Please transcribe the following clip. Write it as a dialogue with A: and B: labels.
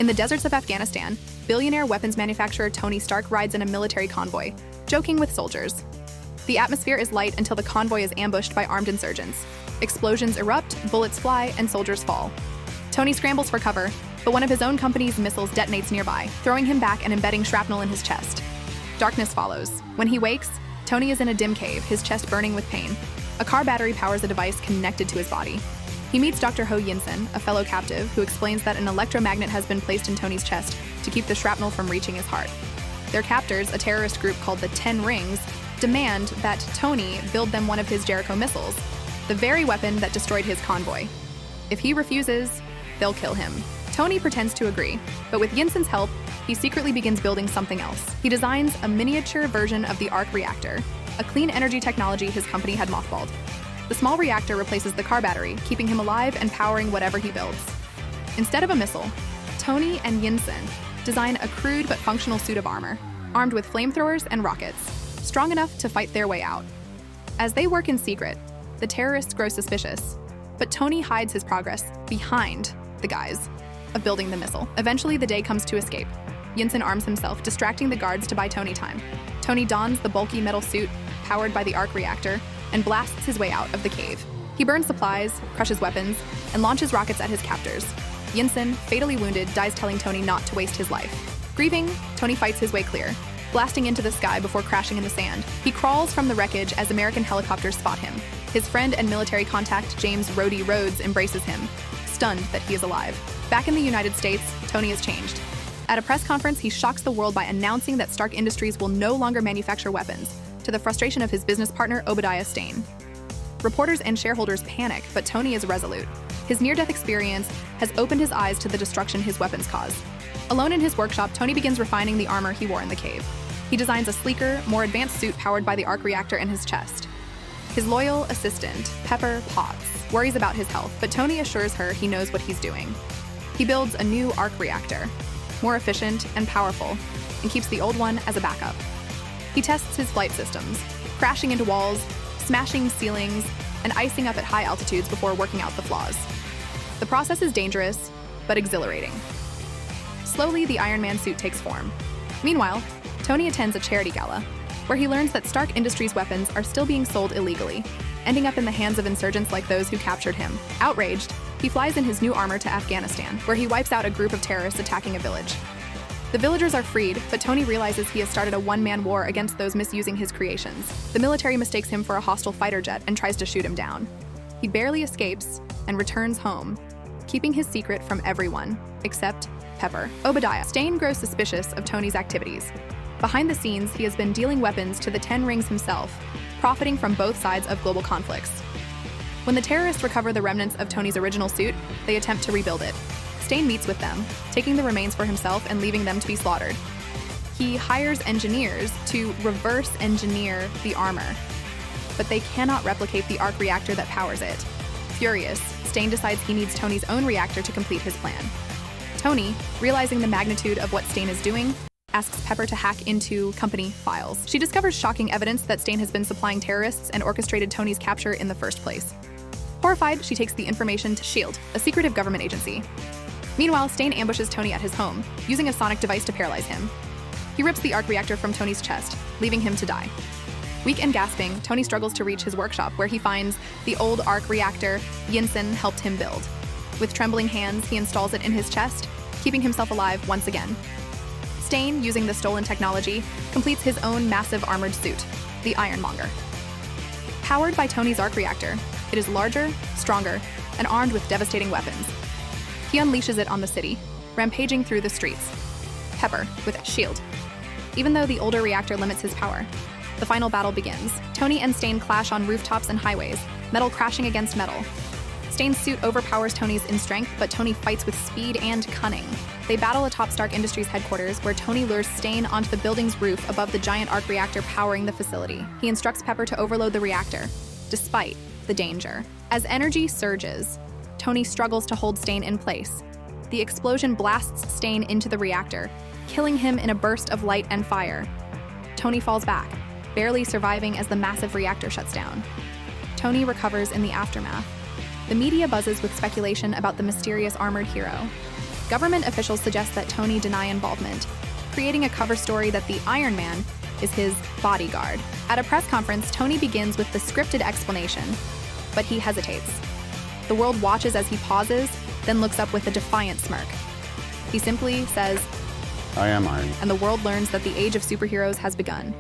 A: In the deserts of Afghanistan, billionaire weapons manufacturer Tony Stark rides in a military convoy, joking with soldiers. The atmosphere is light until the convoy is ambushed by armed insurgents. Explosions erupt, bullets fly, and soldiers fall. Tony scrambles for cover, but one of his own company's missiles detonates nearby, throwing him back and embedding shrapnel in his chest. Darkness follows. When he wakes, Tony is in a dim cave, his chest burning with pain. A car battery powers a device connected to his body. He meets Dr. Ho Yinsen, a fellow captive, who explains that an electromagnet has been placed in Tony's chest to keep the shrapnel from reaching his heart. Their captors, a terrorist group called the Ten Rings, demand that Tony build them one of his Jericho missiles, the very weapon that destroyed his convoy. If he refuses, they'll kill him. Tony pretends to agree, but with Yinsen's help, he secretly begins building something else. He designs a miniature version of the arc reactor, a clean energy technology his company had mothballed. The small reactor replaces the car battery, keeping him alive and powering whatever he builds. Instead of a missile, Tony and Yinsen design a crude but functional suit of armor, armed with flamethrowers and rockets, strong enough to fight their way out. As they work in secret, the terrorists grow suspicious, but Tony hides his progress behind the guise of building the missile. Eventually, the day comes to escape. Yinsen arms himself, distracting the guards to buy Tony time. Tony dons the bulky metal suit powered by the arc reactor and blasts his way out of the cave. He burns supplies, crushes weapons, and launches rockets at his captors. Yinsen, fatally wounded, dies telling Tony not to waste his life. Grieving, Tony fights his way clear, blasting into the sky before crashing in the sand. He crawls from the wreckage as American helicopters spot him. His friend and military contact, James Rhodey Rhodes, embraces him, stunned that he is alive. Back in the United States, Tony has changed. At a press conference, he shocks the world by announcing that Stark Industries will no longer manufacture weapons, to the frustration of his business partner, Obadiah Stane. Reporters and shareholders panic, but Tony is resolute. His near-death experience has opened his eyes to the destruction his weapons cause. Alone in his workshop, Tony begins refining the armor he wore in the cave. He designs a sleeker, more advanced suit powered by the arc reactor in his chest. His loyal assistant, Pepper Potts, worries about his health, but Tony assures her he knows what he's doing. He builds a new arc reactor, more efficient and powerful, and keeps the old one as a backup. He tests his flight systems, crashing into walls, smashing ceilings, and icing up at high altitudes before working out the flaws. The process is dangerous, but exhilarating. Slowly, the Iron Man suit takes form. Meanwhile, Tony attends a charity gala, where he learns that Stark Industries weapons are still being sold illegally, ending up in the hands of insurgents like those who captured him. Outraged, he flies in his new armor to Afghanistan, where he wipes out a group of terrorists attacking a village. The villagers are freed, but Tony realizes he has started a one-man war against those misusing his creations. The military mistakes him for a hostile fighter jet and tries to shoot him down. He barely escapes and returns home, keeping his secret from everyone, except Pepper. Obadiah Stane grows suspicious of Tony's activities. Behind the scenes, he has been dealing weapons to the Ten Rings himself, profiting from both sides of global conflicts. When the terrorists recover the remnants of Tony's original suit, they attempt to rebuild it. Stane meets with them, taking the remains for himself and leaving them to be slaughtered. He hires engineers to reverse engineer the armor, but they cannot replicate the arc reactor that powers it. Furious, Stane decides he needs Tony's own reactor to complete his plan. Tony, realizing the magnitude of what Stane is doing, asks Pepper to hack into company files. She discovers shocking evidence that Stane has been supplying terrorists and orchestrated Tony's capture in the first place. Horrified, she takes the information to S.H.I.E.L.D., a secretive government agency. Meanwhile, Stane ambushes Tony at his home, using a sonic device to paralyze him. He rips the arc reactor from Tony's chest, leaving him to die. Weak and gasping, Tony struggles to reach his workshop, where he finds the old arc reactor Yinsen helped him build. With trembling hands, he installs it in his chest, keeping himself alive once again. Stane, using the stolen technology, completes his own massive armored suit, the Ironmonger. Powered by Tony's arc reactor, it is larger, stronger, and armed with devastating weapons. He unleashes it on the city, rampaging through the streets. Pepper, with S.H.I.E.L.D. Even though the older reactor limits his power, the final battle begins. Tony and Stane clash on rooftops and highways, metal crashing against metal. Stane's suit overpowers Tony's in strength, but Tony fights with speed and cunning. They battle atop Stark Industries headquarters, where Tony lures Stane onto the building's roof above the giant arc reactor powering the facility. He instructs Pepper to overload the reactor, despite the danger. As energy surges, Tony struggles to hold Stane in place. The explosion blasts Stane into the reactor, killing him in a burst of light and fire. Tony falls back, barely surviving as the massive reactor shuts down. Tony recovers in the aftermath. The media buzzes with speculation about the mysterious armored hero. government officials suggest that Tony deny involvement, creating a cover story that the Iron Man is his bodyguard. At a press conference, Tony begins with the scripted explanation, but he hesitates. The world watches as he pauses, then looks up with a defiant smirk. He simply says,
B: I am Iron.
A: and the world learns that the age of superheroes has begun.